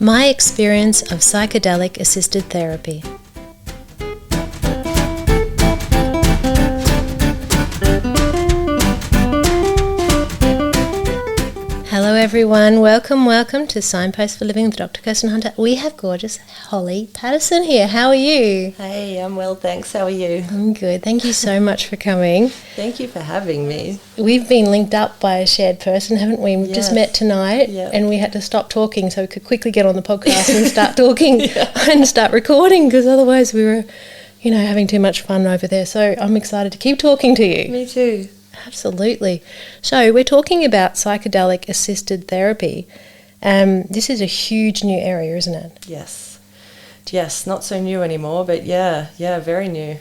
My experience of psychedelic assisted therapy. Hello everyone, welcome to Signpost for Living with Dr. Kirsten Hunter. We have gorgeous Holly Paterson here. How are you? Hey, I'm well, thanks. How are you? I'm good. Thank you so much for coming. Thank you for having me. We've been linked up by a shared person, haven't we? We've just met tonight and we had to stop talking so we could quickly get on the podcast and start talking and start recording, because otherwise we were, having too much fun over there. So I'm excited to keep talking to you. Me too. Absolutely. So we're talking about psychedelic assisted therapy. This is a huge new area, isn't it? Yes, not so new anymore, but yeah, very new.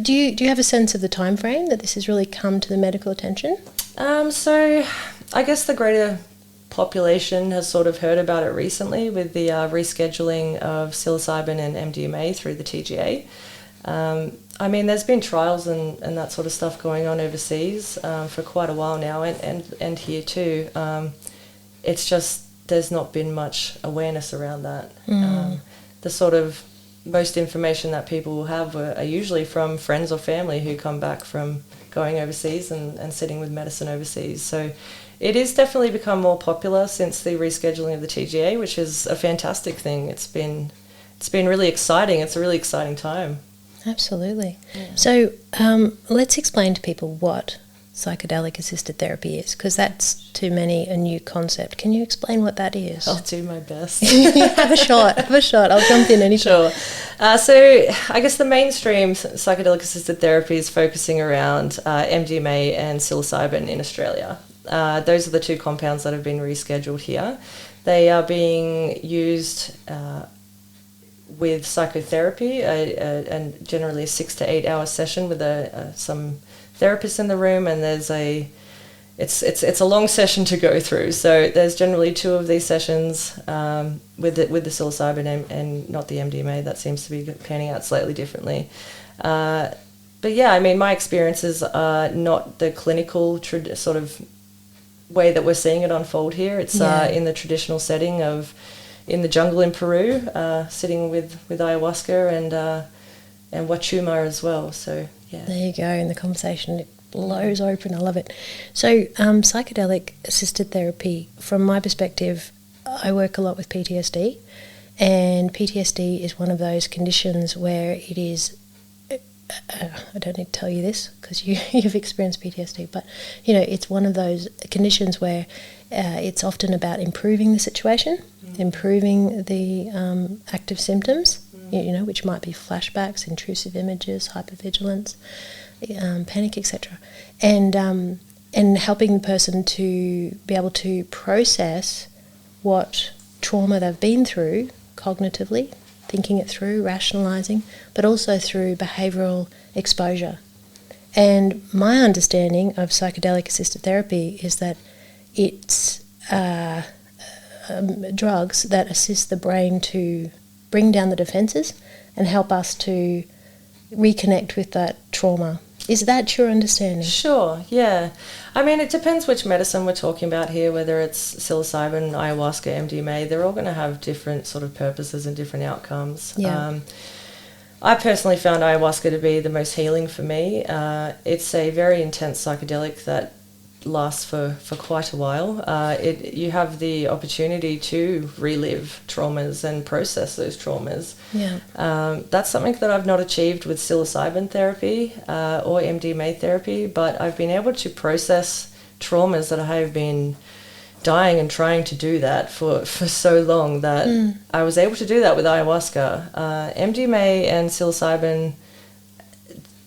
Do you have a sense of the time frame that this has really come to the medical attention? So I guess the greater population has sort of heard about it recently with the rescheduling of psilocybin and MDMA through the TGA. There's been trials and that sort of stuff going on overseas for quite a while now, and here too. It's just there's not been much awareness around that. The sort of most information that people will have are usually from friends or family who come back from going overseas and sitting with medicine overseas. So it is definitely become more popular since the rescheduling of the TGA, which is a fantastic thing. It's been really exciting. It's a really exciting time. Absolutely. Yeah. So let's explain to people what psychedelic assisted therapy is, because that's to many a new concept. Can you explain what that is? I'll do my best. Have a shot. I'll jump in anytime. Sure. So I guess the mainstream psychedelic assisted therapy is focusing around MDMA and psilocybin in Australia. Those are the two compounds that have been rescheduled here. They are being used with psychotherapy, and generally a 6 to 8 hour session with some therapists in the room, and it's a long session to go through. So there's generally 2 of these sessions with the psilocybin and not the MDMA. That seems to be panning out slightly differently. But yeah, my experiences are not the clinical sort of way that we're seeing it unfold here. It's in the traditional setting of in the jungle in Peru, sitting with ayahuasca and wachuma as well. So yeah. There you go. And the conversation, it blows open. I love it. So psychedelic assisted therapy, from my perspective, I work a lot with PTSD, and PTSD is one of those conditions where it is, I don't need to tell you this because you've experienced PTSD, but it's one of those conditions where it's often about improving the situation, improving the active symptoms, which might be flashbacks, intrusive images, hypervigilance, panic, etc., and helping the person to be able to process what trauma they've been through cognitively, thinking it through, rationalising, but also through behavioural exposure. And my understanding of psychedelic assisted therapy is that it's drugs that assist the brain to bring down the defences and help us to reconnect with that trauma. Is that your understanding? Sure, yeah. It depends which medicine we're talking about here, whether it's psilocybin, ayahuasca, MDMA. They're all going to have different sort of purposes and different outcomes. Yeah. I personally found ayahuasca to be the most healing for me. It's a very intense psychedelic that lasts for quite a while. You have the opportunity to relive traumas and process those traumas. Yeah. That's something that I've not achieved with psilocybin therapy or MDMA therapy, but I've been able to process traumas that I have been dying and trying to do that for so long that I was able to do that with ayahuasca. MDMA and psilocybin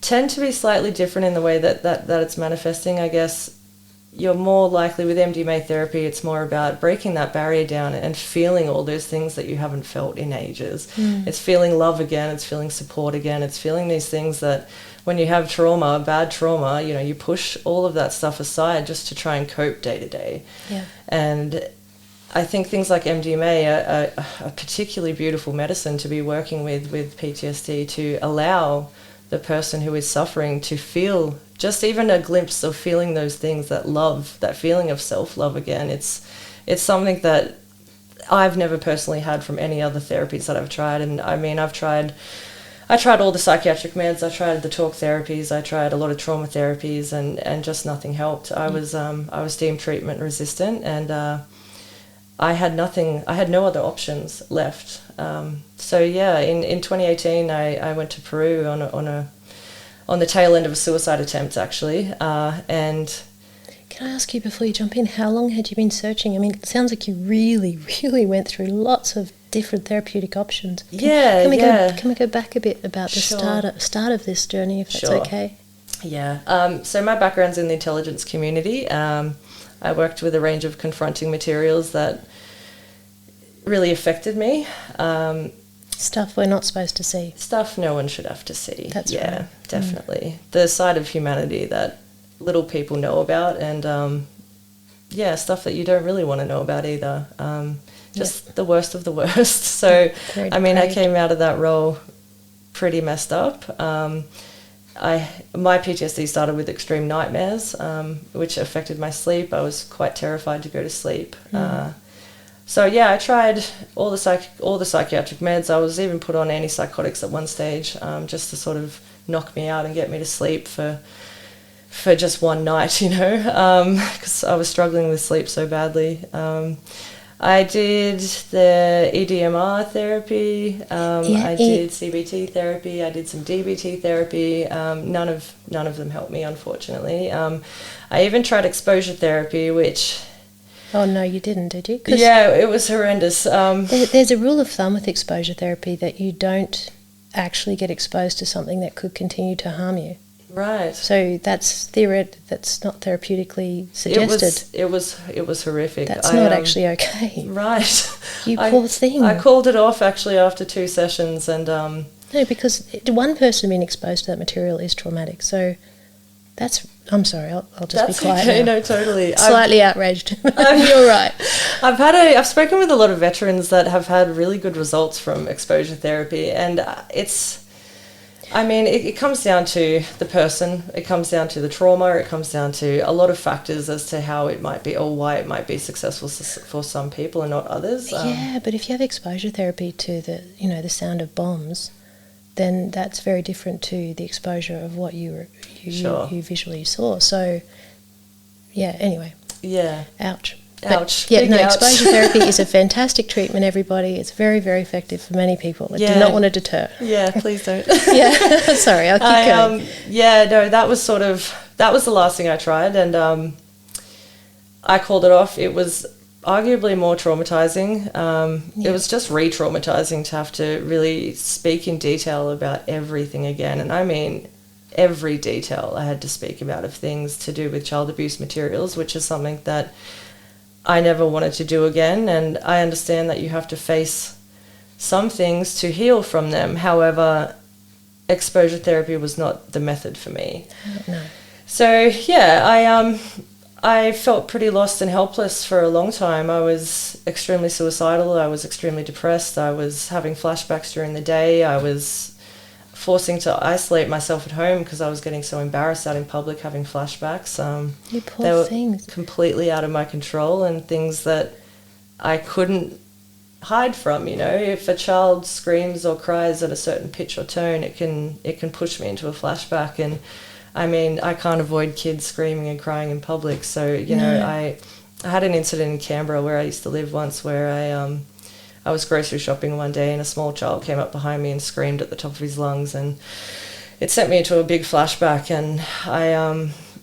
tend to be slightly different in the way that it's manifesting, I guess. You're more likely with MDMA therapy, it's more about breaking that barrier down and feeling all those things that you haven't felt in ages. It's feeling love again, it's feeling support again, it's feeling these things that when you have trauma, bad trauma, you push all of that stuff aside just to try and cope day to day. Yeah. And I think things like MDMA are a particularly beautiful medicine to be working with PTSD, to allow the person who is suffering to feel just even a glimpse of feeling those things, that love, that feeling of self-love again. It's something that I've never personally had from any other therapies that I've tried. And I mean, I tried all the psychiatric meds, I tried the talk therapies, I tried a lot of trauma therapies, and just nothing helped. I was deemed treatment resistant, and I had no other options left. So yeah, in 2018, I went to Peru on the tail end of a suicide attempt, actually, and. Can I ask you before you jump in, how long had you been searching? I mean, it sounds like you really, really went through lots of different therapeutic options. Can we go back a bit about the start of this journey, if that's okay? Yeah. So my background's in the intelligence community. I worked with a range of confronting materials that really affected me. Stuff we're not supposed to see. Stuff no one should have to see. That's right. Definitely. The side of humanity that little people know about, and stuff that you don't really want to know about either. The worst of the worst. So, I mean, I came out of that role pretty messed up. My PTSD started with extreme nightmares, which affected my sleep. I was quite terrified to go to sleep. I tried all the psychiatric meds. I was even put on antipsychotics at one stage, just to sort of knock me out and get me to sleep for just one night, because I was struggling with sleep so badly. I did the EDMR therapy. I did CBT therapy. I did some DBT therapy. None of them helped me, unfortunately. I even tried exposure therapy, which... Oh, no, you didn't, did you? Yeah, it was horrendous. There's a rule of thumb with exposure therapy that you don't actually get exposed to something that could continue to harm you. Right. So that's not therapeutically suggested. It was horrific. That's not actually okay. Right. You poor thing. I called it off actually after 2 sessions, and no, because one person being exposed to that material is traumatic. So I'm sorry. I'll just be quiet. Okay, now. No, totally. Slightly outraged. You're right. I've spoken with a lot of veterans that have had really good results from exposure therapy, and it comes down to the person, it comes down to the trauma, it comes down to a lot of factors as to how it might be or why it might be successful for some people and not others. Yeah, but if you have exposure therapy to the sound of bombs, then that's very different to the exposure of what you visually saw. So, yeah, anyway. Yeah. Ouch. Ouch. Yeah, no, exposure therapy is a fantastic treatment, everybody. It's very, very effective for many people. I do not want to deter. Yeah, please don't. Yeah, sorry, I'll keep going. That was the last thing I tried, and I called it off. It was arguably more traumatizing. It was just re-traumatizing to have to really speak in detail about everything again, and I mean every detail I had to speak about of things to do with child abuse materials, which is something that I never wanted to do again, and I understand that you have to face some things to heal from them. However, exposure therapy was not the method for me. No. So, yeah, I felt pretty lost and helpless for a long time. I was extremely suicidal. I was extremely depressed. I was having flashbacks during the day. I was forcing to isolate myself at home because I was getting so embarrassed out in public having flashbacks. You poor they were things. Completely out of my control, and things that I couldn't hide from. If a child screams or cries at a certain pitch or tone, it can push me into a flashback. And I mean, I can't avoid kids screaming and crying in public. So I had an incident in Canberra where I used to live once, where I was grocery shopping one day and a small child came up behind me and screamed at the top of his lungs, and it sent me into a big flashback, and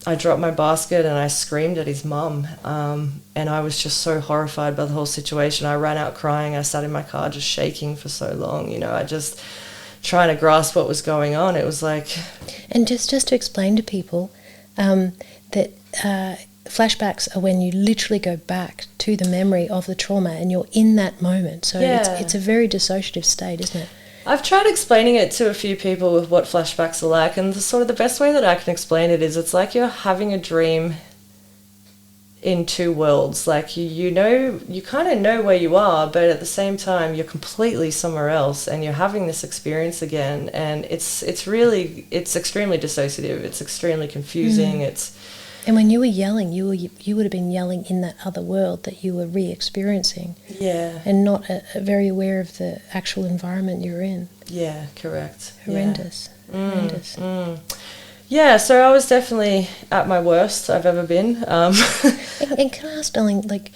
I dropped my basket and I screamed at his mum, and I was just so horrified by the whole situation. I ran out crying. I sat in my car just shaking for so long, I just trying to grasp what was going on. It was like... And just to explain to people that flashbacks are when you literally go back to the memory of the trauma and you're in that moment. So it's a very dissociative state, isn't it? I've tried explaining it to a few people with what flashbacks are like, and the best way that I can explain it is it's like you're having a dream in two worlds. Like you kind of know where you are, but at the same time you're completely somewhere else, and you're having this experience again, and it's extremely dissociative. It's extremely confusing. And when you were yelling, you would have been yelling in that other world that you were re-experiencing. Yeah. And not very aware of the actual environment you're in. Yeah, correct. Horrendous. Horrendous. Yeah, so I was definitely at my worst I've ever been. And can I ask, darling, like,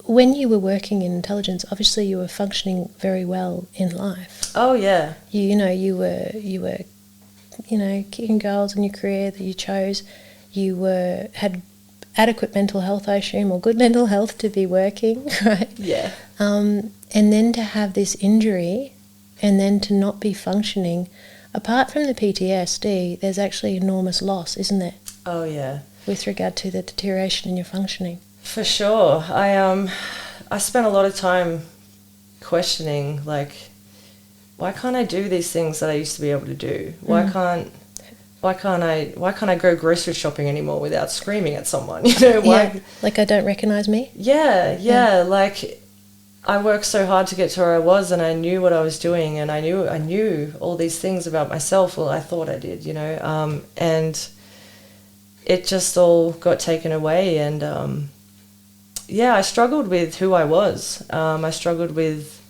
when you were working in intelligence, obviously you were functioning very well in life. Oh, yeah. You were kicking goals in your career that you chose. You had adequate mental health, I assume, or good mental health to be working, right? Yeah. And then to have this injury and then to not be functioning, apart from the PTSD, there's actually enormous loss, isn't there? Oh, yeah. With regard to the deterioration in your functioning. For sure. I spent a lot of time questioning, like, why can't I do these things that I used to be able to do? Why can't I go grocery shopping anymore without screaming at someone? You know, why? Yeah, like I don't recognise me? Yeah. Like, I worked so hard to get to where I was, and I knew what I was doing, and I knew all these things about myself. Well, I thought I did, you know, and it just all got taken away. And I struggled with who I was. I struggled with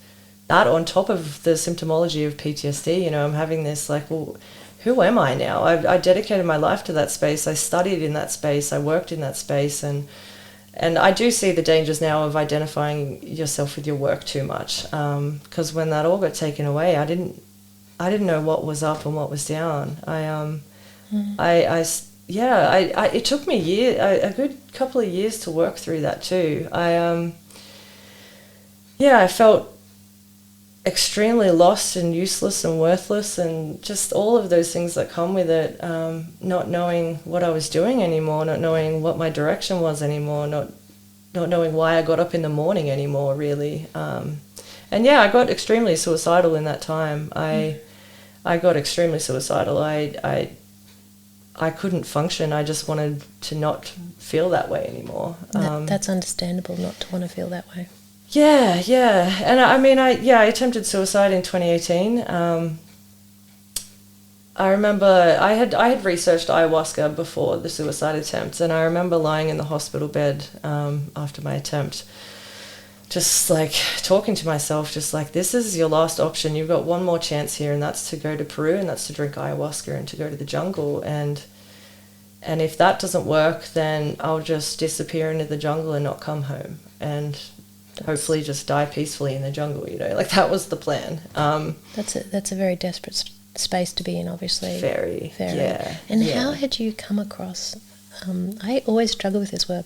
that on top of the symptomology of PTSD. You know, I'm having this like, well, who am I now? I dedicated my life to that space. I studied in that space. I worked in that space, and I do see the dangers now of identifying yourself with your work too much. Because when that all got taken away, I didn't know what was up and what was down. It took me a good couple of years to work through that too. I felt extremely lost and useless and worthless, and just all of those things that come with it. Not knowing what I was doing anymore, not knowing what my direction was anymore, not knowing why I got up in the morning anymore, really. I got extremely suicidal in that time. I got extremely suicidal. I couldn't function. I just wanted to not feel that way anymore. That's understandable, not to want to feel that way. Yeah. And I attempted suicide in 2018. I remember I had researched ayahuasca before the suicide attempt, and I remember lying in the hospital bed after my attempt, just like talking to myself, just like, this is your last option. You've got one more chance here, and that's to go to Peru, and that's to drink ayahuasca and to go to the jungle. And if that doesn't work, then I'll just disappear into the jungle and not come home, and hopefully just die peacefully in the jungle, you know, like that was the plan. That's a very desperate space to be in, obviously. Very. Yeah. And how had you come across, I always struggle with this word,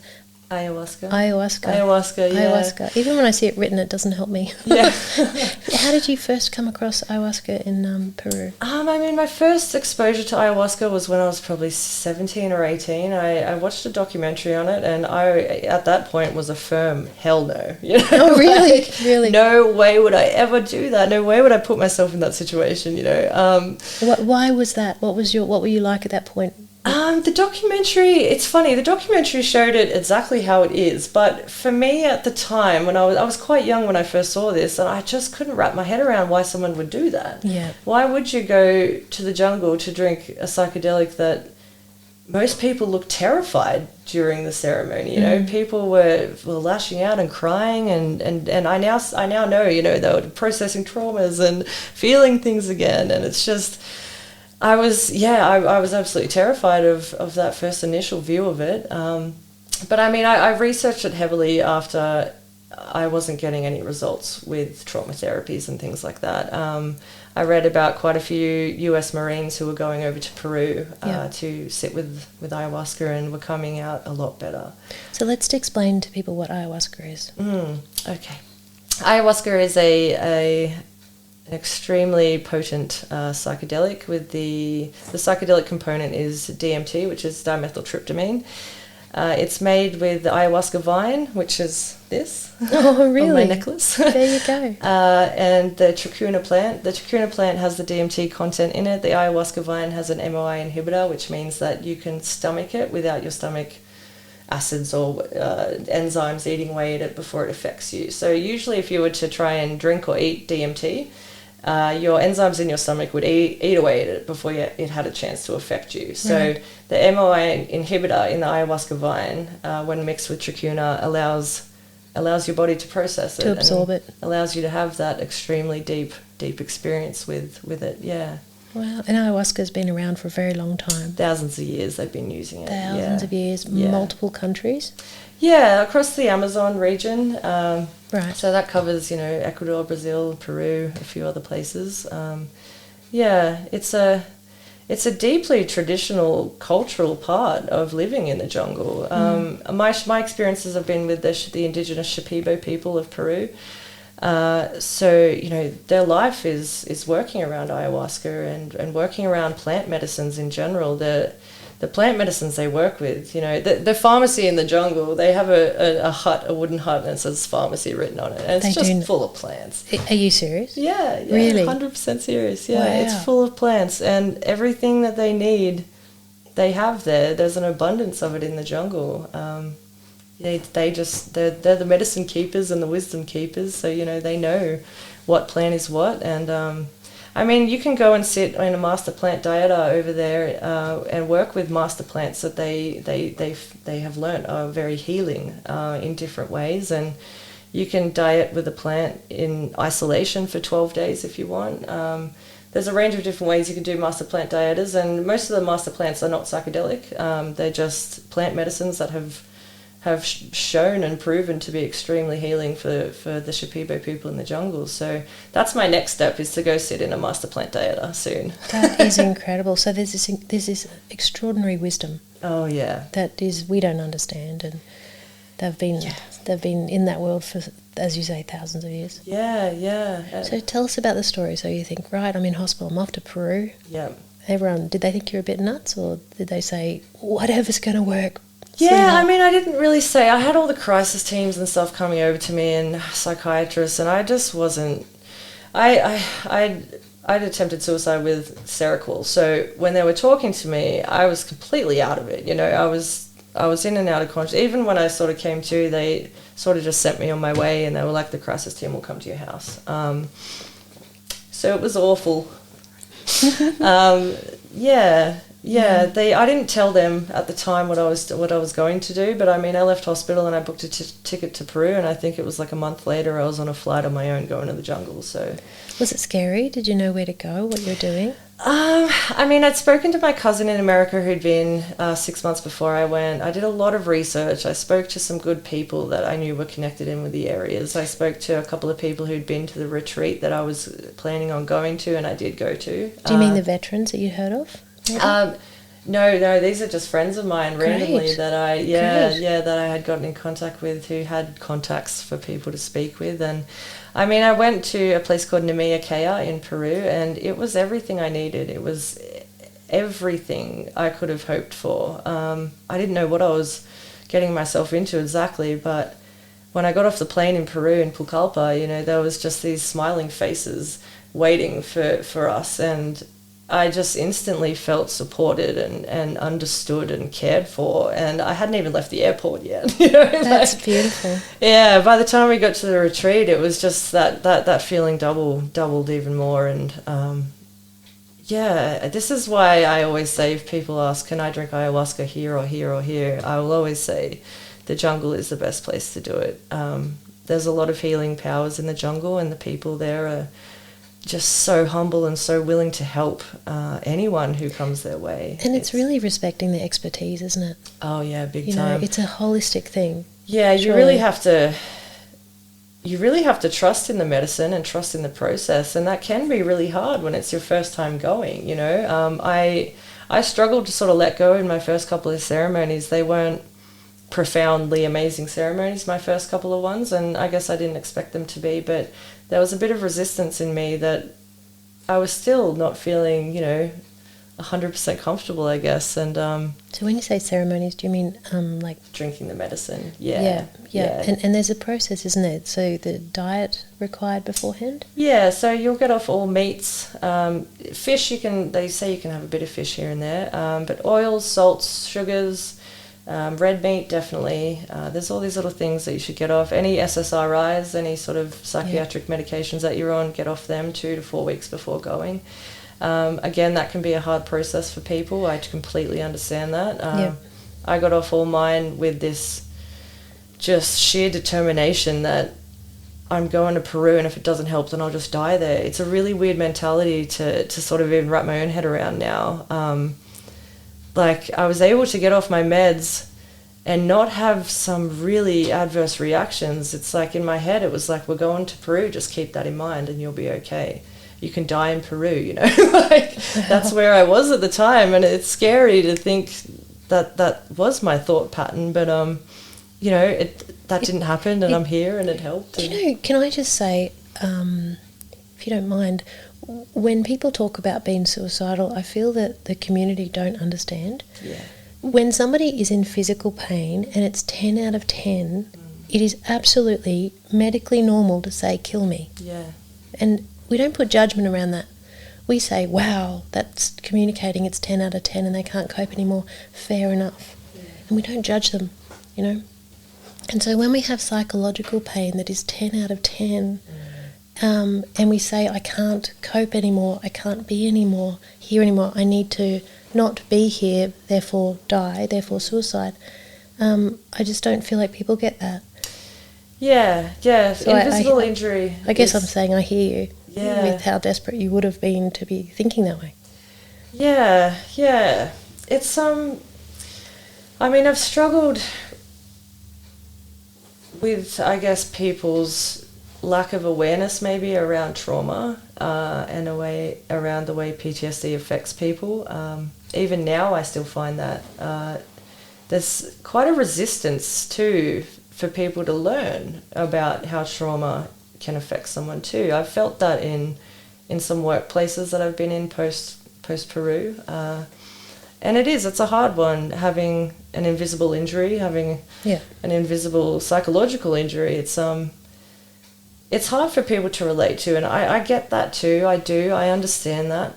Ayahuasca. Ayahuasca. Even when I see it written, it doesn't help me. Yeah. How did you first come across ayahuasca in Peru? My first exposure to ayahuasca was when I was probably 17 or 18. I watched a documentary on it, and I, at that point, was a firm hell no. You know? Oh, really? Like, really? No way would I ever do that. No way would I put myself in that situation, you know. Why was that? What were you like at that point? The documentary, it's funny, the documentary showed it exactly how it is, but for me at the time, when I was quite young when I first saw this, and I just couldn't wrap my head around why someone would do that. Yeah. Why would you go to the jungle to drink a psychedelic that most people looked terrified during the ceremony? You know, people were lashing out and crying, and I now know, you know, they were processing traumas and feeling things again, and it's just... I was absolutely terrified of that first initial view of it. But I researched it heavily after I wasn't getting any results with trauma therapies and things like that. I read about quite a few US Marines who were going over to Peru to sit with ayahuasca and were coming out a lot better. So let's explain to people what ayahuasca is. Okay. Ayahuasca is an extremely potent psychedelic. With the psychedelic component is DMT, which is dimethyltryptamine. It's made with the ayahuasca vine, which is this. Oh, really? On my necklace. There you go. And the trachuna plant. The trachuna plant has the DMT content in it. The ayahuasca vine has an MOI inhibitor, which means that you can stomach it without your stomach acids or enzymes eating away at it before it affects you. So usually if you were to try and drink or eat DMT, your enzymes in your stomach would eat away at it before it had a chance to affect you. So the MOA inhibitor in the ayahuasca vine, when mixed with trachuna, allows your body to process it. To absorb it. Allows you to have that extremely deep experience with it, yeah. Wow, and ayahuasca's been around for a very long time. Thousands of years they've been using it. Thousands of years, multiple countries? Yeah, across the Amazon region. Right. So that covers, Ecuador, Brazil, Peru, a few other places. It's a deeply traditional cultural part of living in the jungle. My experiences have been with the indigenous Shipibo people of Peru. So their life is working around ayahuasca and working around plant medicines in general. The plant medicines they work with, the pharmacy in the jungle, they have a wooden hut, and it says pharmacy written on it, and it's just full of plants. Are you serious? Yeah, really, 100% serious. Yeah, wow. It's full of plants, and everything that they need, they have there. There's an abundance of it in the jungle. They're the medicine keepers and the wisdom keepers, so they know what plant is what. And you can go and sit in a master plant dieter over there and work with master plants that they have learnt are very healing in different ways. And you can diet with a plant in isolation for 12 days if you want. There's a range of different ways you can do master plant dietas, and most of the master plants are not psychedelic. They're just plant medicines that have shown and proven to be extremely healing for the Shipibo people in the jungle. So that's my next step, is to go sit in a master plant dieta soon. That is incredible. So there's this extraordinary wisdom. Oh yeah. That is, we don't understand, and they've been in that world for, as you say, thousands of years. Yeah. So tell us about the story. So you think, right, I'm in hospital, I'm off to Peru. Yeah. Everyone, did they think you're a bit nuts, or did they say, whatever's going to work? Yeah, I didn't really say. I had all the crisis teams and stuff coming over to me, and psychiatrists, and I just wasn't. I'd attempted suicide with Seroquel, so when they were talking to me, I was completely out of it. I was in and out of conscious. Even when I sort of came to, they sort of just sent me on my way, and they were like, the crisis team will come to your house. So it was awful. Yeah, I didn't tell them at the time what I was going to do, but I left hospital and I booked a ticket to Peru, and I think it was like a month later I was on a flight on my own going to the jungle. So, was it scary? Did you know where to go, what you were doing? I'd spoken to my cousin in America who'd been 6 months before I went. I did a lot of research. I spoke to some good people that I knew were connected in with the areas. I spoke to a couple of people who'd been to the retreat that I was planning on going to, and I did go to. Do you mean the veterans that you heard of? No, these are just friends of mine randomly. Great. that I had gotten in contact with, who had contacts for people to speak with. And I went to a place called Nemea Kea in Peru, and it was everything I needed. It was everything I could have hoped for. I didn't know what I was getting myself into exactly, but when I got off the plane in Peru, in Pucallpa, there was just these smiling faces waiting for us, and I just instantly felt supported and understood and cared for, and I hadn't even left the airport yet. That's beautiful. Yeah, by the time we got to the retreat, it was just that feeling doubled even more. And this is why I always say, if people ask, can I drink ayahuasca here or here or here, I will always say the jungle is the best place to do it. There's a lot of healing powers in the jungle, and the people there are just so humble and so willing to help anyone who comes their way. And it's really respecting the expertise, isn't it? Oh yeah, big time. It's a holistic thing. Yeah, you really have to trust in the medicine and trust in the process, and that can be really hard when it's your first time going. I struggled to sort of let go in my first couple of ceremonies. They weren't profoundly amazing ceremonies, my first couple of ones, and I guess I didn't expect them to be, but there was a bit of resistance in me that I was still not feeling, 100% comfortable, I guess. And so when you say ceremonies, do you mean like drinking the medicine? Yeah. And there's a process, isn't there? So the diet required beforehand? Yeah, so you'll get off all meats. Fish, they say you can have a bit of fish here and there, but oils, salts, sugars, Red meat, definitely. There's all these little things that you should get off. Any SSRIs, any sort of psychiatric medications that you're on, get off them 2 to 4 weeks before going. Again, that can be a hard process for people. I completely understand that. I got off all mine with this just sheer determination that I'm going to Peru, and if it doesn't help, then I'll just die there. It's a really weird mentality to sort of even wrap my own head around now. Like, I was able to get off my meds and not have some really adverse reactions. It's like, in my head, it was like, we're going to Peru, just keep that in mind and you'll be okay. You can die in Peru, you know? Like, that's where I was at the time, and it's scary to think that was my thought pattern, but you know, that didn't happen, and I'm here, and it helped. You know, can I just say, if you don't mind, when people talk about being suicidal, I feel that the community don't understand. Yeah. When somebody is in physical pain and it's 10 out of 10, it is absolutely medically normal to say, kill me. Yeah. And we don't put judgment around that. We say, wow, that's communicating, it's 10 out of 10 and they can't cope anymore. Fair enough. Yeah. And we don't judge them, you know. And so when we have psychological pain that is 10 out of 10, and we say, I can't cope anymore, I can't be here anymore, I need to not be here, therefore die, therefore suicide, I just don't feel like people get that. Yeah. So invisible injury. I guess I'm saying I hear you. Yeah. With how desperate you would have been to be thinking that way. Yeah. It's I mean, I've struggled with, I guess, people's lack of awareness maybe around trauma and around the way PTSD affects people. Even now I still find that there's quite a resistance too for people to learn about how trauma can affect someone too. I've felt that in some workplaces that I've been in post Peru, and it's a hard one, having an invisible injury, having an invisible psychological injury. It's hard for people to relate to, and I get that too. I understand that.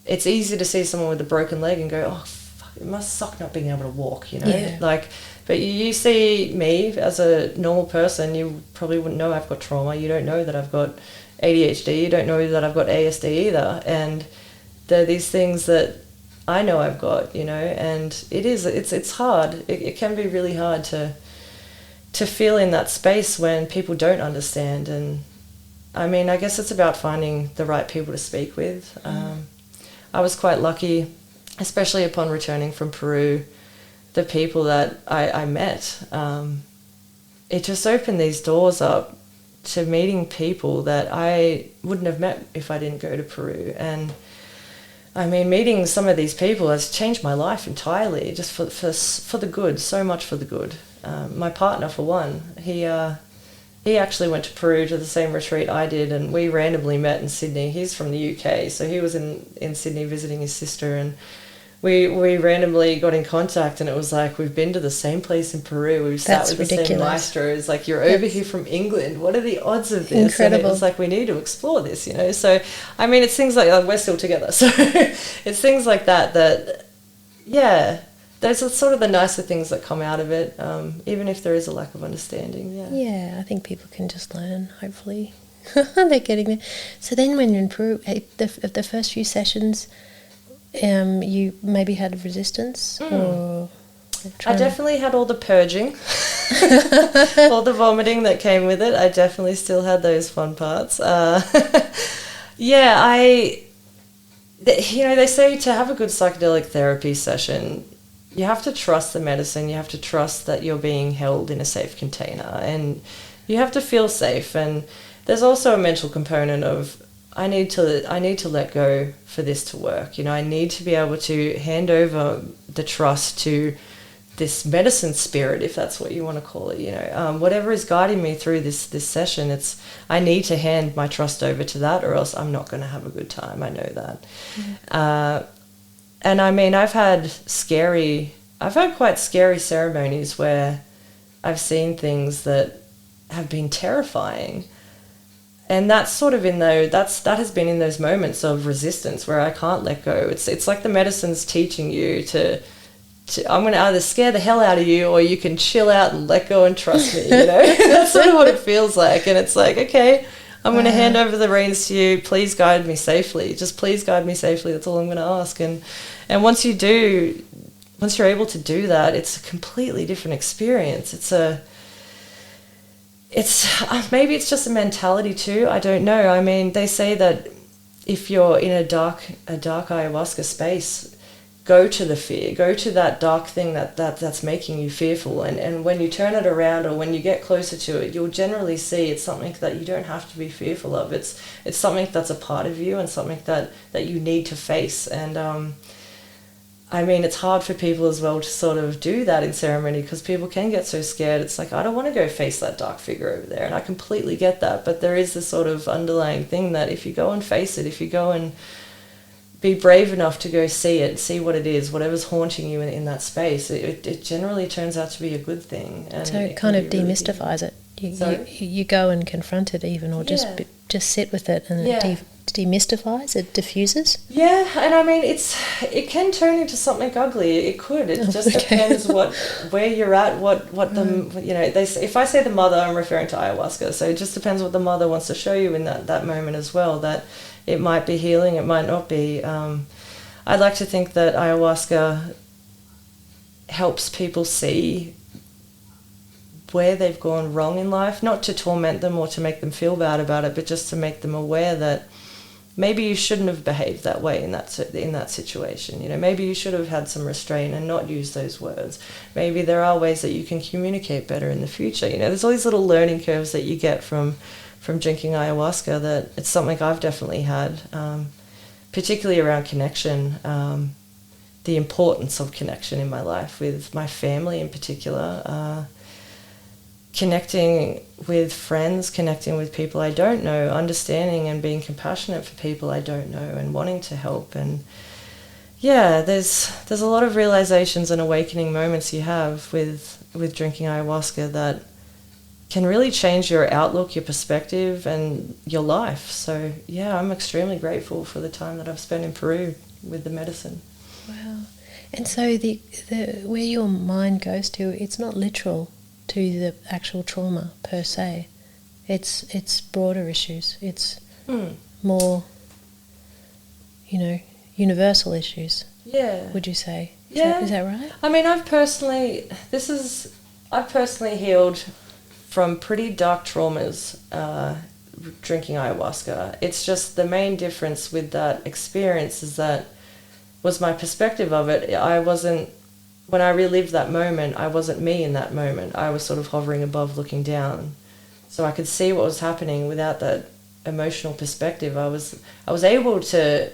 It's easy to see someone with a broken leg and go, oh fuck, it must suck not being able to walk, you know. But you see me as a normal person, you probably wouldn't know I've got trauma. You don't know that I've got ADHD. You don't know that I've got ASD either. And there are these things that I know I've got, you know, and it's hard. It can be really hard to feel in that space when people don't understand. And I mean, I guess it's about finding the right people to speak with. I was quite lucky, especially upon returning from Peru. The people that I met, it just opened these doors up to meeting people that I wouldn't have met if I didn't go to Peru. And I mean, meeting some of these people has changed my life entirely, just for the good, so much for the good. My partner, for one, he actually went to Peru to the same retreat I did, and we randomly met in Sydney. He's from the UK, so he was in Sydney visiting his sister, and we randomly got in contact, and it was like, we've been to the same place in Peru. We've sat with ridiculous. The same maestros. Like, you're over here from England. What are the odds of this? Incredible. And it was like, we need to explore this, you know. So, I mean, it's things like, we're still together. So it's things like that, yeah, those are sort of the nicer things that come out of it, even if there is a lack of understanding, Yeah, I think people can just learn, hopefully. They're getting there. So then when you're in Peru, the first few sessions, you maybe had resistance, or I definitely had all the purging, all the vomiting that came with it. I definitely still had those fun parts. They say to have a good psychedelic therapy session, you have to trust the medicine. You have to trust that you're being held in a safe container, and you have to feel safe. And there's also a mental component of, I need to let go for this to work. You know, I need to be able to hand over the trust to this medicine spirit, if that's what you want to call it. You know, whatever is guiding me through this session, I need to hand my trust over to that, or else I'm not going to have a good time. I know that. Mm-hmm. And I mean, I've had quite scary ceremonies where I've seen things that have been terrifying. And that's sort of that has been in those moments of resistance where I can't let go. It's like the medicine's teaching you to I'm going to either scare the hell out of you, or you can chill out and let go and trust me, you know? That's sort of what it feels like. And it's like, okay, I'm going to hand over the reins to you. Please guide me safely. Just please guide me safely. That's all I'm going to ask. And once you're able to do that, it's a completely different experience. Maybe it's just a mentality too. I don't know. I mean, they say that if you're in a dark ayahuasca space, go to the fear, go to that dark thing that's making you fearful. And when you turn it around, or when you get closer to it, you'll generally see it's something that you don't have to be fearful of. It's something that's a part of you, and something that you need to face. And I mean, it's hard for people as well to sort of do that in ceremony, because people can get so scared. It's like, I don't want to go face that dark figure over there. And I completely get that. But there is this sort of underlying thing that if you go and face it, if you go and be brave enough to go see it, see what it is, whatever's haunting you in that space, it generally turns out to be a good thing. And so it kind of demystifies it. You go and confront it even, or just sit with it, and it demystifies, it diffuses. Yeah, and I mean, it can turn into something ugly. It could. It just depends where you're at, what the, you know, if I say the mother, I'm referring to ayahuasca. So it just depends what the mother wants to show you in that moment as well. That it might be healing, it might not be. I'd like to think that ayahuasca helps people see where they've gone wrong in life, not to torment them or to make them feel bad about it, but just to make them aware that maybe you shouldn't have behaved that way in that situation. You know, maybe you should have had some restraint and not used those words. Maybe there are ways that you can communicate better in the future. You know, there's all these little learning curves that you get from drinking ayahuasca, that it's something I've definitely had, particularly around connection, the importance of connection in my life with my family in particular, connecting with friends, connecting with people I don't know, understanding and being compassionate for people I don't know, and wanting to help. And yeah, there's a lot of realizations and awakening moments you have with drinking ayahuasca that can really change your outlook, your perspective, and your life. So yeah, I'm extremely grateful for the time that I've spent in Peru with the medicine. Wow. And so the where your mind goes to, it's not literal to the actual trauma per se. It's broader issues. It's more, you know, universal issues. Yeah. Would you say? Yeah. Is that right? I mean, I've personally healed from pretty dark traumas drinking ayahuasca. It's just the main difference with that experience was my perspective of it. When I relived that moment, I wasn't me in that moment. I was sort of hovering above, looking down. So I could see what was happening without that emotional perspective. I was able to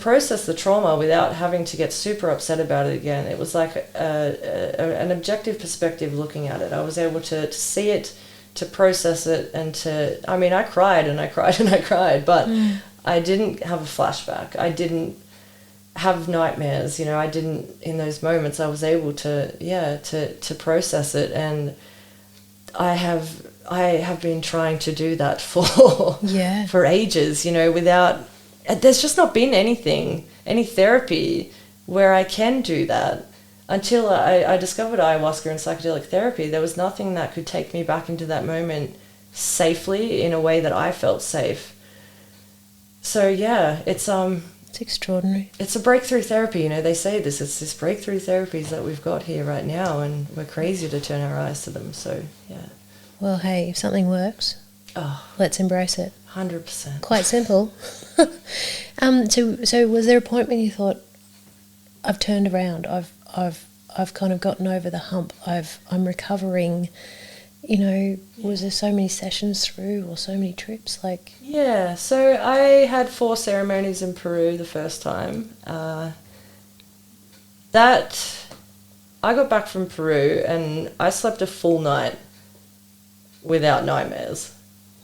process the trauma without having to get super upset about it again. It was like an objective perspective looking at it. I was able to see it, to process it, and I cried and I cried and I cried, but I didn't have a flashback. I didn't have nightmares, you know. I didn't, in those moments, I was able to process it, and I have been trying to do that for ages, you know, without, there's just not been any therapy where I can do that. Until I discovered ayahuasca and psychedelic therapy, there was nothing that could take me back into that moment safely, in a way that I felt safe. So yeah, it's extraordinary. It's a breakthrough therapy, you know. They say it's this breakthrough therapies that we've got here right now, and we're crazy to turn our eyes to them. So yeah. Well, hey, if something works, let's embrace it. 100%. Quite simple. So was there a point when you thought, I've turned around, I've kind of gotten over the hump, I'm recovering? You know, was there so many sessions through, or so many trips? Yeah, so I had 4 ceremonies in Peru the first time. That I got back from Peru and I slept a full night without nightmares.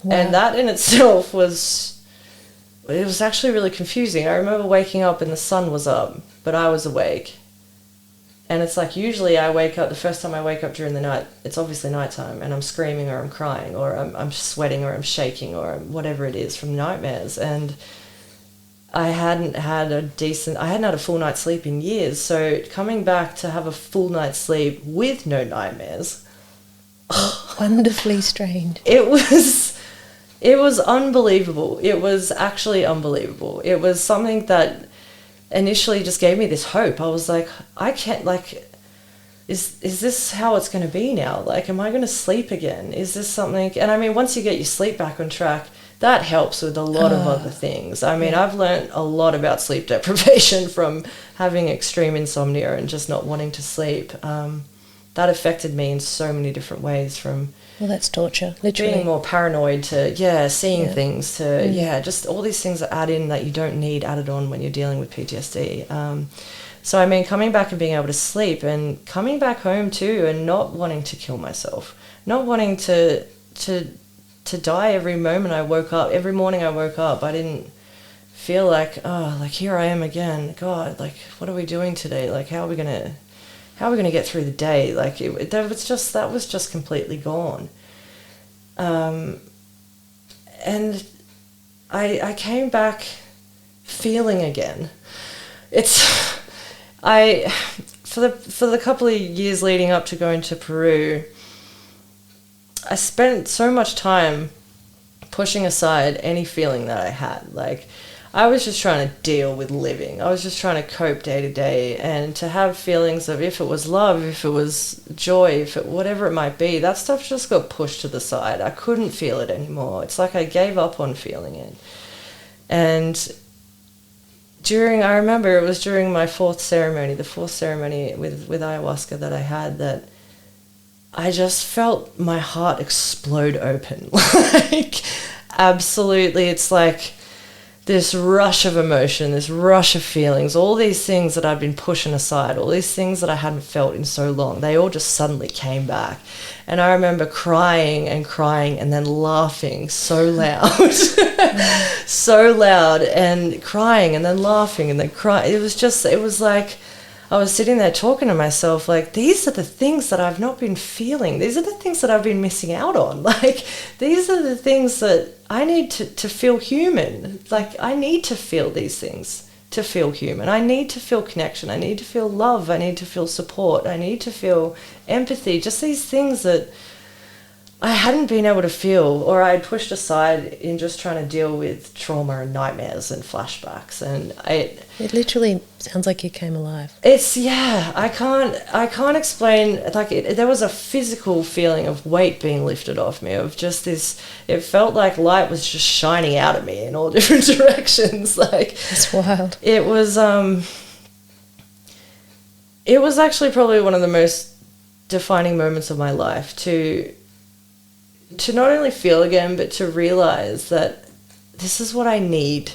Wow. And that in itself was actually really confusing. I remember waking up and the sun was up, but I was awake. And it's like, usually I wake up, the first time I wake up during the night, it's obviously nighttime, and I'm screaming or I'm crying or I'm sweating or I'm shaking or whatever it is from nightmares. And I hadn't had a full night's sleep in years. So coming back to have a full night's sleep with no nightmares. Wonderfully strange. It was unbelievable. It was actually unbelievable. It was something that initially just gave me this hope. I was like, I can't, like, is this how it's going to be now? Like, am I going to sleep again? Is this something? And I mean, once you get your sleep back on track, that helps with a lot of other things. I mean, I've learned a lot about sleep deprivation from having extreme insomnia and just not wanting to sleep. That affected me in so many different ways, from well, that's torture, literally. Being more paranoid to, seeing things to, just all these things that add in that you don't need added on when you're dealing with PTSD. So, I mean, coming back and being able to sleep and coming back home too and not wanting to kill myself, not wanting to die every moment I woke up. Every morning I woke up, I didn't feel like, oh, like here I am again. God, like, what are we doing today? Like, how are we gonna get through the day? Like, that was just completely gone. And I came back feeling again. For the couple of years leading up to going to Peru, I spent so much time pushing aside any feeling that I had. Like, I was just trying to deal with living. I was just trying to cope day to day, and to have feelings of, if it was love, if it was joy, whatever it might be, that stuff just got pushed to the side. I couldn't feel it anymore. It's like I gave up on feeling it. And I remember it was during my the fourth ceremony with ayahuasca that I had, that I just felt my heart explode open. Like, absolutely, it's like this rush of emotion, this rush of feelings, all these things that I'd been pushing aside, all these things that I hadn't felt in so long, they all just suddenly came back. And I remember crying and then laughing so loud, so loud, and crying and then laughing and then crying. It was like I was sitting there talking to myself, like, these are the things that I've not been feeling. These are the things that I've been missing out on. Like, these are the things that I need to feel human. Like, I need to feel these things to feel human. I need to feel connection. I need to feel love. I need to feel support. I need to feel empathy. Just these things that I hadn't been able to feel, or I had pushed aside in just trying to deal with trauma and nightmares and flashbacks. And it literally sounds like you came alive. I can't explain. Like, there was a physical feeling of weight being lifted off me, of just this. It felt like light was just shining out of me in all different directions. Like, it's wild. It was actually probably one of the most defining moments of my life to not only feel again, but to realize that this is what I need.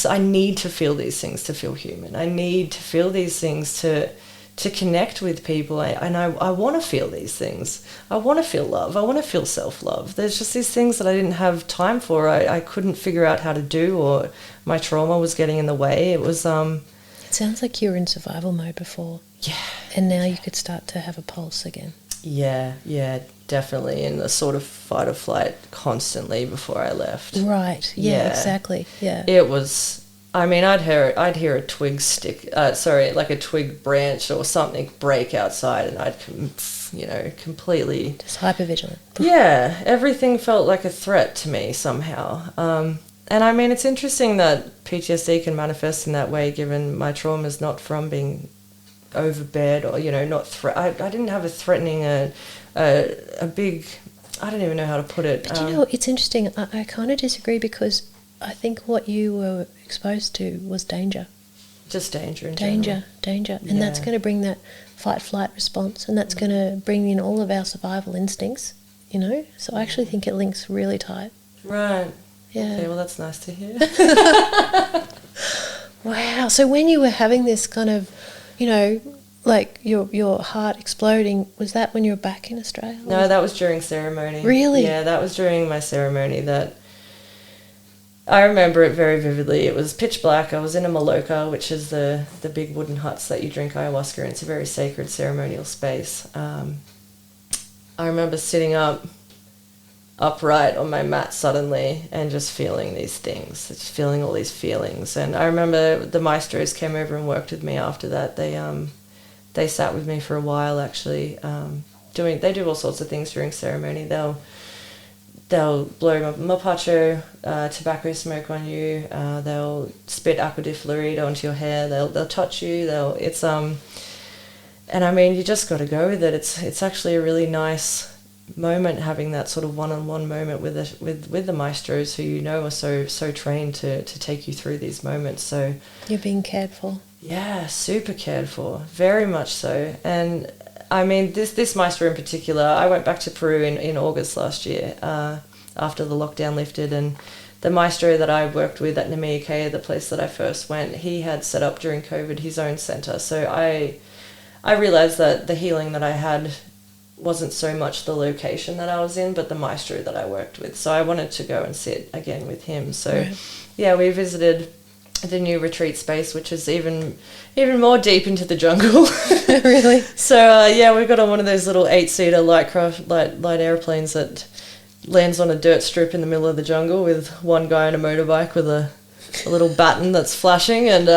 I need to feel these things to feel human. I need to feel these things to connect with people. I want to feel these things. I want to feel love. I want to feel self-love. There's just these things that I didn't have time for. I couldn't figure out how to do, or my trauma was getting in the way. It was... It sounds like you were in survival mode before. Yeah. And now you could start to have a pulse again. Yeah, definitely, in the sort of fight or flight constantly before I left. Right. Yeah. Exactly. Yeah. It was. I mean, I'd hear a twig like a twig branch or something break outside, and I'd, completely just hypervigilant. Yeah, everything felt like a threat to me somehow. And I mean, it's interesting that PTSD can manifest in that way, given my trauma is not from being overbeared or, not I didn't have a threatening, a big, I don't even know how to put it. But it's interesting. I kind of disagree, because I think what you were exposed to was danger. Just danger in general. Danger. And that's going to bring that fight-flight response, and that's going to bring in all of our survival instincts, So I actually think it links really tight. Right. Yeah. Okay, well, that's nice to hear. Wow. So when you were having this kind of, like your heart exploding, was that when you were back in Australia? No, that was during ceremony. Really? Yeah, that was during my ceremony. That I remember it very vividly. It was pitch black. I was in a maloka, which is the big wooden huts that you drink ayahuasca in. It's a very sacred ceremonial space. I remember sitting up. upright on my mat suddenly and just feeling these things, just feeling all these feelings. And I remember the maestros came over and worked with me after that. They sat with me for a while, actually. They do all sorts of things during ceremony. They'll blow mapacho, tobacco smoke on you. They'll spit agua de florido onto your hair. They'll touch you. And I mean, you just got to go with it. It's actually a really nice moment, having that sort of one-on-one moment with the maestros who you know are so trained to take you through these moments. So you're being cared for. Yeah, super cared for, very much so. And I mean, this maestro in particular, I went back to Peru in August last year after the lockdown lifted, and the maestro that I worked with at Namiyake, the place that I first went, he had set up during COVID his own centre. So I realised that the healing that I had wasn't so much the location that I was in, but the maestro that I worked with. So I wanted to go and sit again with him. So right. Yeah, we visited the new retreat space, which is even more deep into the jungle. Really? So yeah, we got on one of those little 8-seater light airplanes that lands on a dirt strip in the middle of the jungle with one guy on a motorbike with a little baton that's flashing, and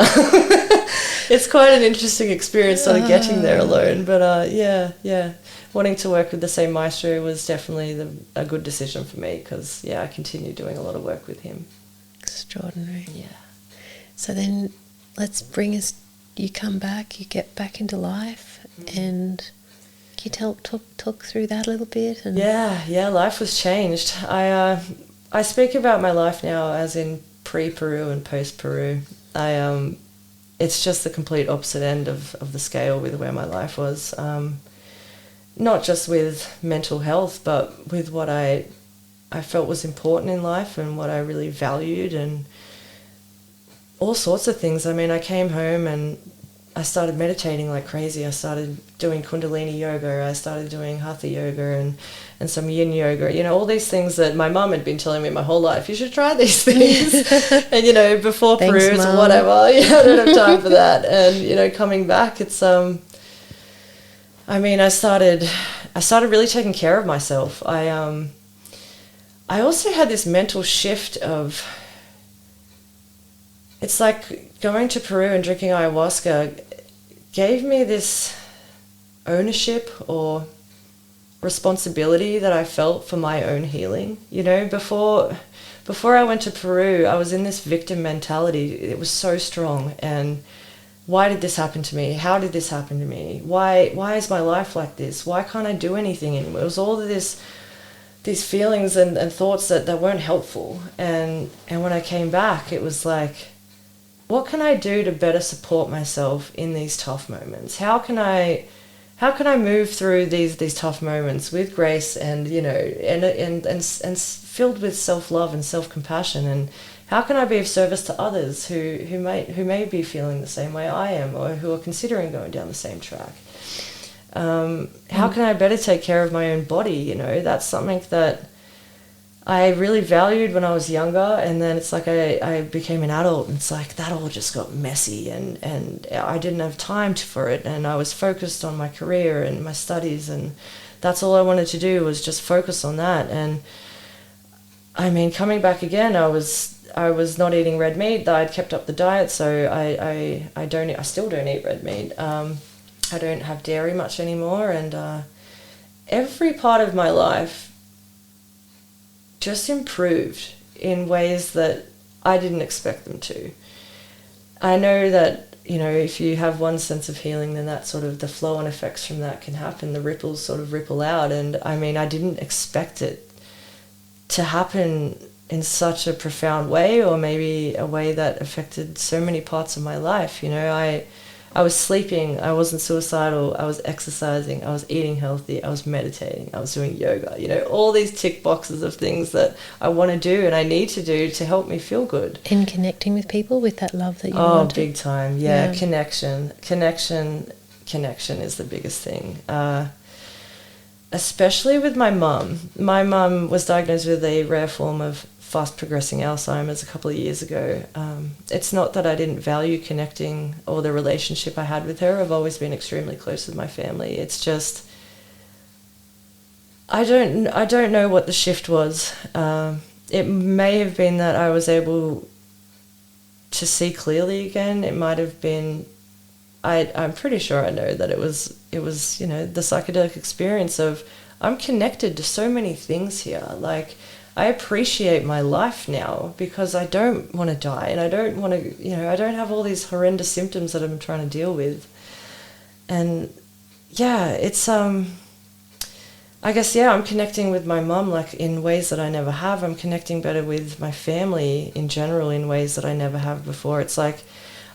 it's quite an interesting experience sort of getting there alone. But yeah, wanting to work with the same maestro was definitely a good decision for me, because I continue doing a lot of work with him. Extraordinary. Yeah. So then you come back, you get back into life, and can you talk through that a little bit? And Yeah, life was changed. I speak about my life now as in pre-Peru and post-Peru. It's just the complete opposite end of the scale with where my life was. Not just with mental health, but with what I felt was important in life and what I really valued, and all sorts of things. I mean, I came home and I started meditating like crazy. I started doing Kundalini yoga. I started doing Hatha yoga and some yin yoga. All these things that my mum had been telling me my whole life. You should try these things. And, before Thanks, Peru, Mum. whatever. I don't have time for that. And, coming back, it's, I started really taking care of myself. I also had this mental shift of, it's like going to Peru and drinking ayahuasca gave me this ownership or responsibility that I felt for my own healing. Before I went to Peru, I was in this victim mentality. It was so strong. And why did this happen to me? How did this happen to me? Why is my life like this? Why can't I do anything anymore? It was all of these feelings and thoughts that weren't helpful. And when I came back, it was like, what can I do to better support myself in these tough moments? How can I move through these tough moments with grace and and filled with self-love and self-compassion? And how can I be of service to others who may be feeling the same way I am, or who are considering going down the same track? How can I better take care of my own body? That's something that I really valued when I was younger, and then it's like I became an adult, and it's like that all just got messy, and I didn't have time for it, and I was focused on my career and my studies, and that's all I wanted to do was just focus on that. And coming back again, I was not eating red meat. I'd kept up the diet, so I still don't eat red meat. I don't have dairy much anymore, and every part of my life just improved in ways that I didn't expect them to. I know that, if you have one sense of healing, then that sort of the flow and effects from that can happen. The ripples sort of ripple out. And I didn't expect it to happen in such a profound way, or maybe a way that affected so many parts of my life. I was sleeping, I wasn't suicidal, I was exercising, I was eating healthy, I was meditating, I was doing yoga, all these tick boxes of things that I want to do and I need to do to help me feel good. And connecting with people with that love that you want. Oh, big time, yeah. Connection is the biggest thing. Especially with my mum. My mum was diagnosed with a rare form of fast-progressing Alzheimer's a couple of years ago. It's not that I didn't value connecting or the relationship I had with her. I've always been extremely close with my family. It's just I don't know what the shift was. It may have been that I was able to see clearly again. It might have been, I'm pretty sure I know that it was, you know, the psychedelic experience of, I'm connected to so many things here. Like, I appreciate my life now because I don't want to die, and I don't want to, you know, I don't have all these horrendous symptoms that I'm trying to deal with. And yeah, it's, I guess, yeah, I'm connecting with my mum like in ways that I never have. I'm connecting better with my family in general in ways that I never have before. It's like,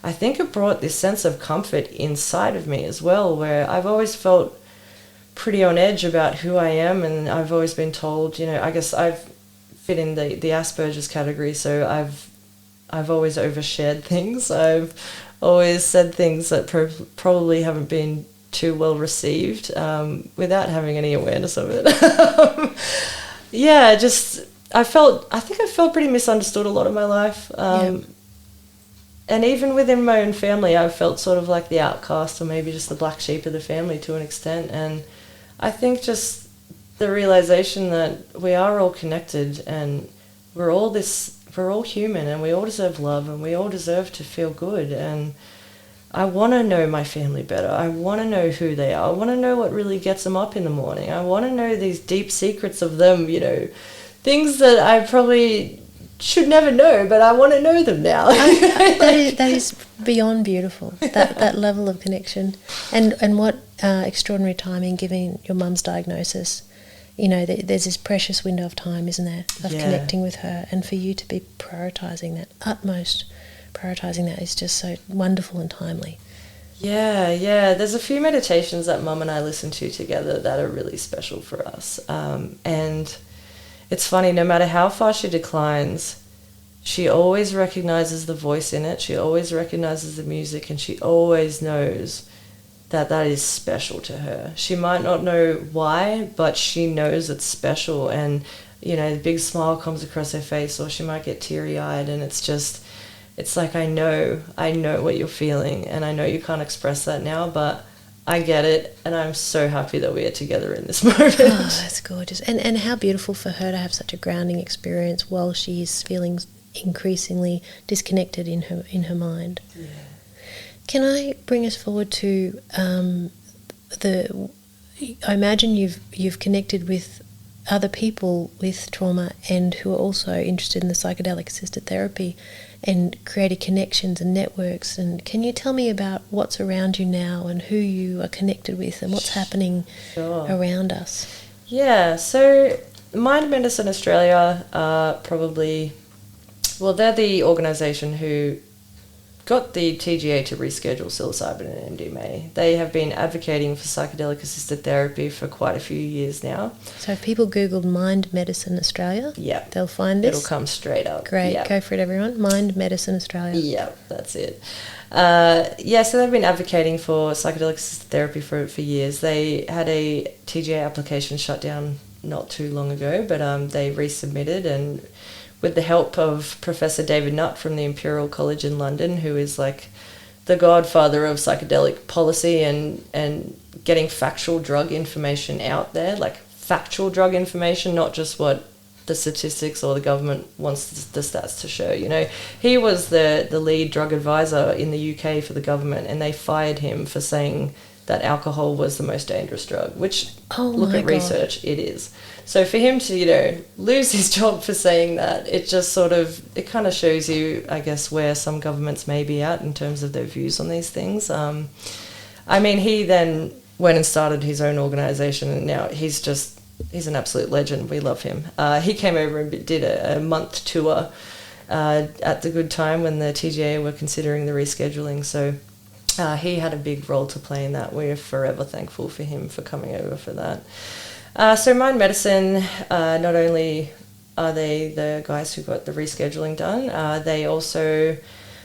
I think it brought this sense of comfort inside of me as well, where I've always felt pretty on edge about who I am, and I've always been told, you know, I guess I've fit in the Asperger's category, so I've always overshared things. I've always said things that probably haven't been too well received, without having any awareness of it. Yeah, just I think I felt pretty misunderstood a lot of my life. And even within my own family, I felt sort of like the outcast, or maybe just the black sheep of the family to an extent. And I think just the realization that we are all connected, and we're all human, and we all deserve love, and we all deserve to feel good. And I want to know my family better. I want to know who they are. I want to know what really gets them up in the morning. I want to know these deep secrets of them, you know, things that I probably should never know, but I want to know them now. That is beyond beautiful, that level of connection. And what extraordinary timing, given your mum's diagnosis. You know, there's this precious window of time, isn't there, of connecting with her, and for you to be prioritising that is just so wonderful and timely. Yeah. There's a few meditations that Mum and I listen to together that are really special for us. And it's funny, no matter how far she declines, she always recognises the voice in it. She always recognises the music, and she always knows that is special to her. She might not know why, but she knows it's special. And, you know, the big smile comes across her face, or she might get teary-eyed, and it's like, I know what you're feeling, and I know you can't express that now, but I get it, and I'm so happy that we are together in this moment. Oh, that's gorgeous. And how beautiful for her to have such a grounding experience while she's feeling increasingly disconnected in her mind. Yeah. Can I bring us forward to I imagine you've connected with other people with trauma and who are also interested in the psychedelic assisted therapy, and created connections and networks. And can you tell me about what's around you now and who you are connected with and what's happening around us? Yeah, so Mind Medicine Australia are probably, well, they're the organisation who got the TGA to reschedule psilocybin and MDMA. They have been advocating for psychedelic assisted therapy for quite a few years now. So if people Googled Mind Medicine Australia, they'll find this? It'll come straight up. Great, Go for it everyone. Mind Medicine Australia. Yeah, that's it. So they've been advocating for psychedelic assisted therapy for years. They had a TGA application shut down not too long ago, but they resubmitted, and with the help of Professor David Nutt from the Imperial College in London, who is like the godfather of psychedelic policy and getting factual drug information out there, like factual drug information, not just what the statistics or the government wants the stats to show. You know, he was the lead drug advisor in the UK for the government, and they fired him for saying that alcohol was the most dangerous drug, which, look at research, it is. So for him to, you know, lose his job for saying that, it just sort of, it kind of shows you, I guess, where some governments may be at in terms of their views on these things. I mean, he then went and started his own organisation, and now he's an absolute legend. We love him. He came over and did a month tour at the good time when the TGA were considering the rescheduling. So he had a big role to play in that. We're forever thankful for him for coming over for that. So Mind Medicine, not only are they the guys who got the rescheduling done, they also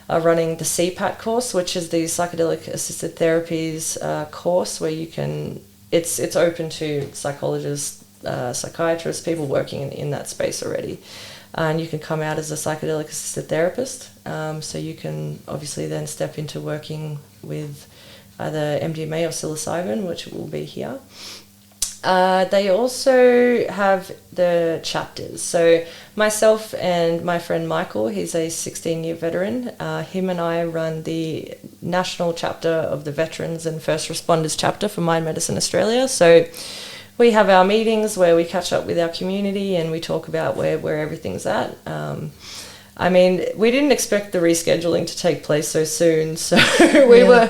are running the CPAT course, which is the Psychedelic Assisted Therapies course, where you can, it's open to psychologists, psychiatrists, people working in that space already. And you can come out as a psychedelic assisted therapist. So you can obviously then step into working with either MDMA or psilocybin, which will be here. They also have the chapters. So myself and my friend Michael, he's a 16-year veteran. Him and I run the national chapter of the Veterans and First Responders chapter for Mind Medicine Australia. So we have our meetings where we catch up with our community and we talk about where everything's at. I mean, we didn't expect the rescheduling to take place so soon, so we were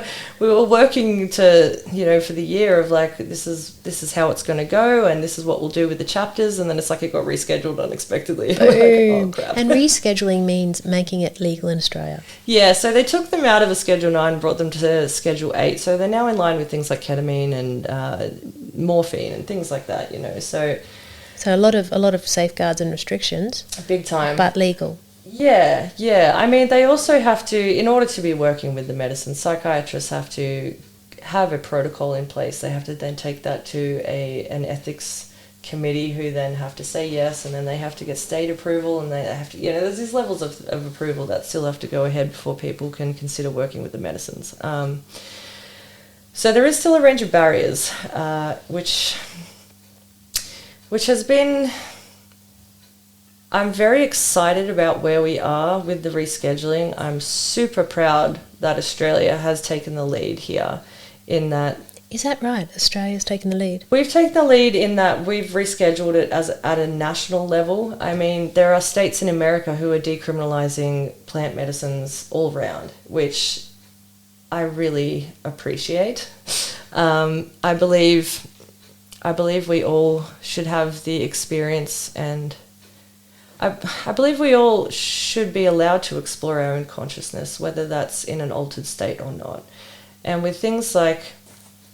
working to, you know, for the year of like, this is how it's going to go, and this is what we'll do with the chapters, and then it's like it got rescheduled unexpectedly. Like, oh crap! And rescheduling means making it legal in Australia. Yeah, so they took them out of a Schedule 9 and brought them to Schedule 8, so they're now in line with things like ketamine and morphine and things like that. You know, so a lot of safeguards and restrictions, big time, but legal. Yeah. I mean, they also have to, in order to be working with the medicine, psychiatrists have to have a protocol in place. They have to then take that to an ethics committee who then have to say yes, and then they have to get state approval, and they have to, you know, there's these levels of approval that still have to go ahead before people can consider working with the medicines. So there is still a range of barriers, which has been... I'm very excited about where we are with the rescheduling. I'm super proud that Australia has taken the lead here in that. Is that right? Australia's taken the lead? We've taken the lead in that we've rescheduled it at a national level. I mean, there are states in America who are decriminalising plant medicines all round, which I really appreciate. I believe we all should have the experience, and I believe we all should be allowed to explore our own consciousness, whether that's in an altered state or not. And with things like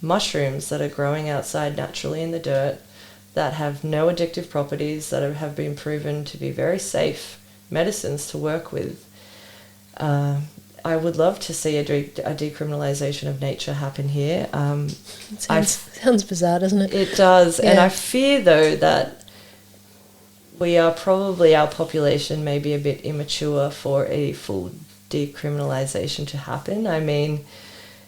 mushrooms that are growing outside naturally in the dirt, that have no addictive properties, that have been proven to be very safe medicines to work with, I would love to see a decriminalisation of nature happen here. Sounds bizarre, doesn't it? It does. Yeah. And I fear, though, that our population may be a bit immature for a full decriminalisation to happen. I mean...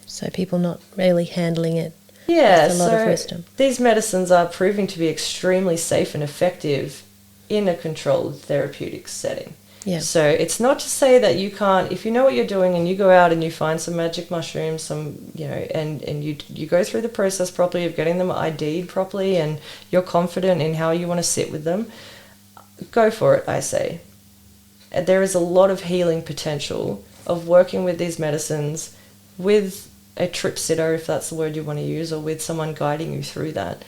So people not really handling it with a lot of wisdom. These medicines are proving to be extremely safe and effective in a controlled therapeutic setting. Yeah. So it's not to say that you can't, if you know what you're doing and you go out and you find some magic mushrooms, some, you know, and you go through the process properly of getting them ID'd properly, and you're confident in how you want to sit with them, go for it, I say. There is a lot of healing potential of working with these medicines with a trip sitter, if that's the word you want to use, or with someone guiding you through that.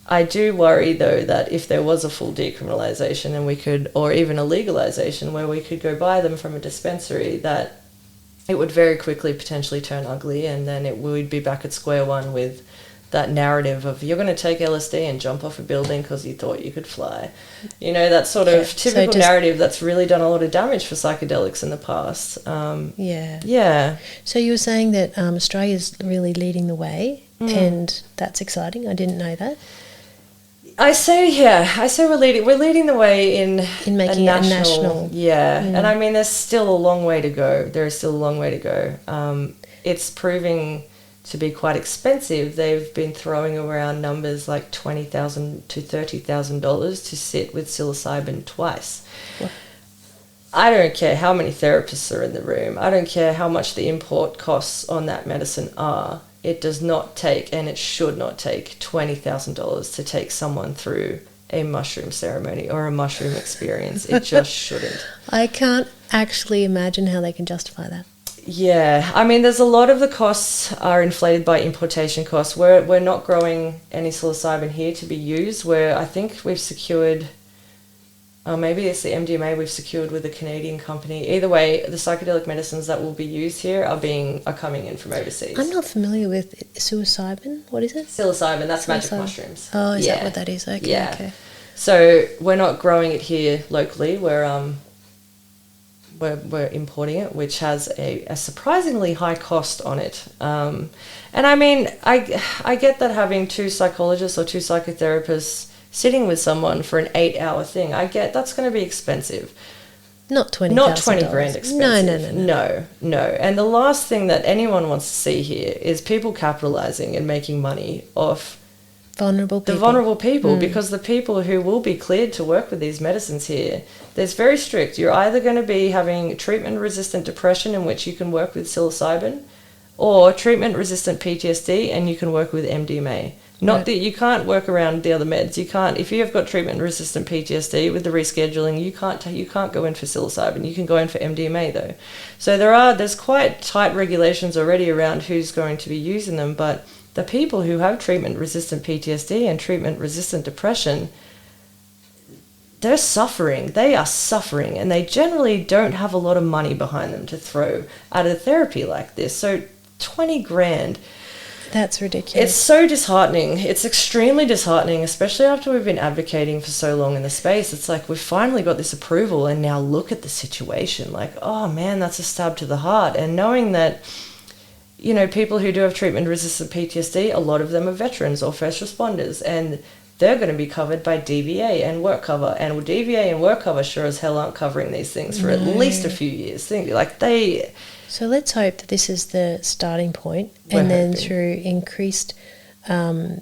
I do worry, though, that if there was a full decriminalisation and we could, or even a legalisation where we could go buy them from a dispensary, that it would very quickly potentially turn ugly, and then we'd be back at square one with that narrative of you're going to take LSD and jump off a building because you thought you could fly. You know, that sort of typical narrative that's really done a lot of damage for psychedelics in the past. Yeah. So you were saying that Australia's really leading the way, and that's exciting. I didn't know that. I say we're leading the way in making it a national. Yeah. And I mean, there's still a long way to go. There is still a long way to go. It's proving to be quite expensive. They've been throwing around numbers like $20,000 to $30,000 to sit with psilocybin twice. What? I don't care how many therapists are in the room. I don't care how much the import costs on that medicine are. It does not take, and it should not take, $20,000 to take someone through a mushroom ceremony or a mushroom experience. It just shouldn't. I can't actually imagine how they can justify that. Yeah, I mean, there's a lot of the costs are inflated by importation costs. We're not growing any psilocybin here to be used. Where I think we've secured, maybe it's the MDMA we've secured with a Canadian company. Either way, the psychedelic medicines that will be used here are coming in from overseas. I'm not familiar with psilocybin. What is it? Psilocybin, that's magic mushrooms. Oh, is that what that is? Okay, yeah. Okay. So we're not growing it here locally. We're importing it, which has a surprisingly high cost on it. And I mean, I get that having two psychologists or two psychotherapists sitting with someone for an 8-hour thing, I get that's going to be expensive. Not $20,000. Not $20,000 expensive. No. And the last thing that anyone wants to see here is people capitalizing and making money off vulnerable people. The vulnerable people, because the people who will be cleared to work with these medicines here, there's very strict. You're either going to be having treatment-resistant depression, in which you can work with psilocybin, or treatment-resistant PTSD, and you can work with MDMA. Not that you can't work around the other meds. You can't, if you have got treatment-resistant PTSD with the rescheduling, you can't go in for psilocybin. You can go in for MDMA though. So there's quite tight regulations already around who's going to be using them. But the people who have treatment-resistant PTSD and treatment-resistant depression, they're suffering. They are suffering, and they generally don't have a lot of money behind them to throw at a therapy like this. So 20 grand. That's ridiculous. It's so disheartening. It's extremely disheartening, especially after we've been advocating for so long in the space. It's like we've finally got this approval, and now look at the situation. Like, oh man, that's a stab to the heart. And knowing that, you know, people who do have treatment-resistant PTSD, a lot of them are veterans or first responders, and they're going to be covered by DVA and work cover. And DVA and work cover sure as hell aren't covering these things for at least a few years. So let's hope that this is the starting point, and then through increased, like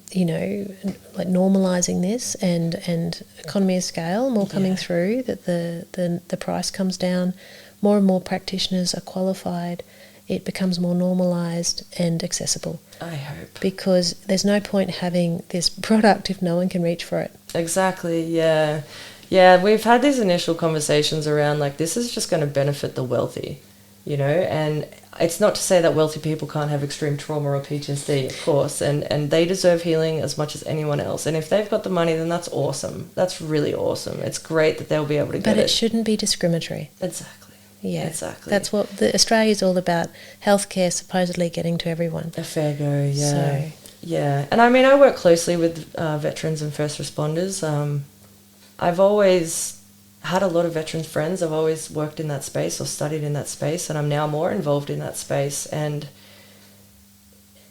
normalising this and economy of scale, more coming through, that the price comes down, more and more practitioners are qualified, it becomes more normalised and accessible. I hope. Because there's no point having this product if no one can reach for it. Exactly, yeah. Yeah, we've had these initial conversations around, like, this is just going to benefit the wealthy. You know, and it's not to say that wealthy people can't have extreme trauma or PTSD, of course, and they deserve healing as much as anyone else. And if they've got the money, then that's awesome. That's really awesome. It's great that they'll be able to get it. But it shouldn't be discriminatory. Exactly. Yeah, exactly. That's what Australia's all about, healthcare supposedly getting to everyone. A fair go, yeah. So. Yeah, and I mean, I work closely with veterans and first responders. I've always had a lot of veterans friends. I've always worked in that space or studied in that space, and I'm now more involved in that space. And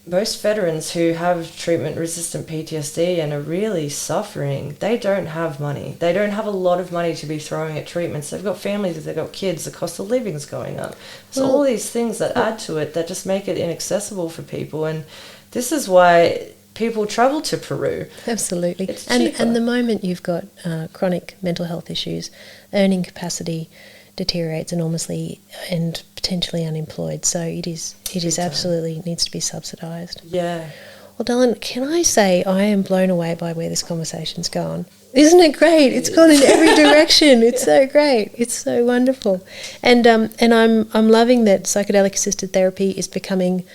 most veterans who have treatment-resistant PTSD and are really suffering, they don't have money. They don't have a lot of money to be throwing at treatments. They've got families, they've got kids, the cost of living is going up. So all these things that add to it that just make it inaccessible for people. And this is why people travel to Peru. Absolutely. It's cheaper. And the moment you've got chronic mental health issues, earning capacity deteriorates enormously and potentially unemployed. So it is absolutely needs to be subsidised. Yeah. Well, Dylan, can I say I am blown away by where this conversation's gone? Isn't it great? It's gone in every direction. It's so great. It's so wonderful. And I'm loving that psychedelic assisted therapy is becoming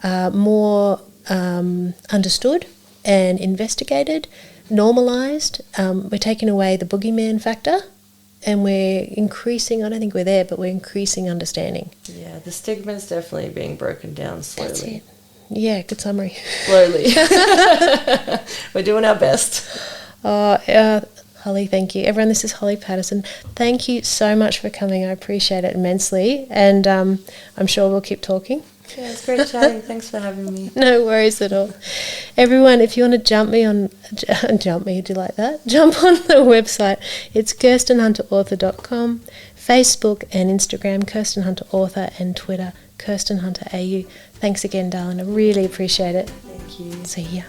more understood and investigated, normalised. We're taking away the boogeyman factor, and we're increasing, I don't think we're there, but we're increasing understanding. Yeah, the stigma is definitely being broken down slowly. That's it. Yeah, good summary. Slowly. We're doing our best. Holly, thank you. Everyone, this is Holly Paterson. Thank you so much for coming. I appreciate it immensely, and I'm sure we'll keep talking. Yeah, it's great chatting. Thanks for having me. No worries at all. Everyone, if you want to jump me, do you like that? Jump on the website. It's KirstenHunterAuthor.com, Facebook and Instagram, Kirsten Hunter Author, and Twitter, Kirsten Hunter AU. Thanks again, darling. I really appreciate it. Thank you. See ya.